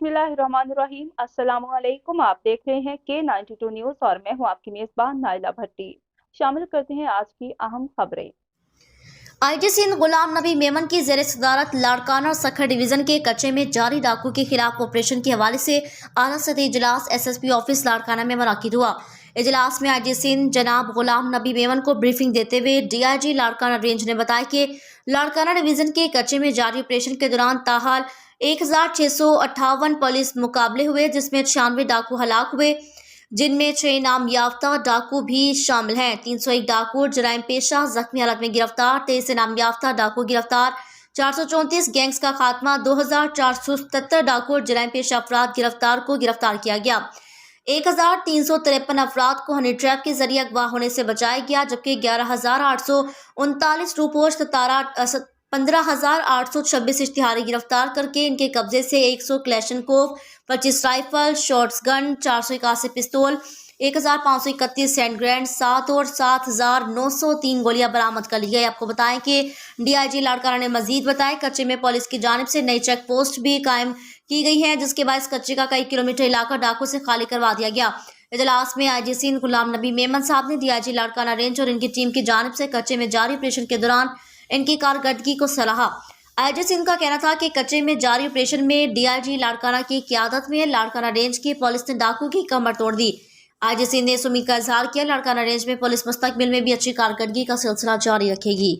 बिस्मिल्लाहिर्रहमानिर्रहीम। अस्सलामुअलैकुम। आप देख रहे हैं K92 न्यूज़ और मैं हूं आपकी मेज़बान नाइला भट्टी। शामिल करते हैं आज की अहम खबरें। आईजी सिंध गुलाम नबी मेमन की ज़ेर सदारत लाड़काना सखर डिवीजन के कच्चे में जारी डाकू के खिलाफ ऑपरेशन के हवाले से आला सतही इजलास SSP ऑफिस लाड़काना में मुनाकिद हुआ। इजलास में आईजी सिंध जनाब गुलाम नबी मेमन को ब्रीफिंग देते हुए DIG लाड़काना रेंज ने बताया कि लाड़काना डिवीजन के कच्चे में जारी ऑपरेशन के दौरान ताहाल 1658 पुलिस मुकाबले हुए, जिसमें 96 डाकू हलाक हुए, जिनमें 6 नाम याफ्ता डाकू भी शामिल हैं। 301 डाकू जराइम पेशा जख्मी हालत में गिरफ्तार, 23 नाम याफ्ता डाकू गिरफ्तार, 434 गैंग्स का खात्मा, 2477 डाकू जराइम पेशा अफराद गिरफ्तार किया गया। 1353 अफराद को हनी ट्रैप के जरिए अगवा होने से बचाया गया, जबकि 11839 रूपोश 15,826 इश्तिहारी गिरफ्तार करके इनके कब्जे से 100 क्लैशनकोव, 25 राइफल, शॉर्ट्स गन, 481 पिस्तौल, 1531 हैंड ग्रेनेड, 7 और 7903 गोलियां बरामद कर ली गई। आपको बताएं कि DIG लाड़काना ने मजीद बताया कच्चे में पुलिस की जानिब से नई चेक पोस्ट भी कायम की गई है, जिसके बाद कच्चे का कई किलोमीटर इलाका डाकू से खाली करवा दिया गया। इजलास में आईजी सिंध गुलाम नबी मेमन साहब ने DIG लाड़काना रेंज और इनकी टीम की जानिब से कच्चे में जारी ऑपरेशन के दौरान इनकी कारकर्दगी को सराहा। आईजी सिंध का कहना था कि कच्चे में जारी ऑपरेशन में DIG लाड़काना की क़यादत में लाड़काना रेंज की पुलिस ने डाकू की कमर तोड़ दी। आईजी सिंध ने इस उम्मीद का इजहार किया लाड़काना रेंज में पुलिस मुस्तकबिल में भी अच्छी कारकर्दगी का सिलसिला जारी रखेगी।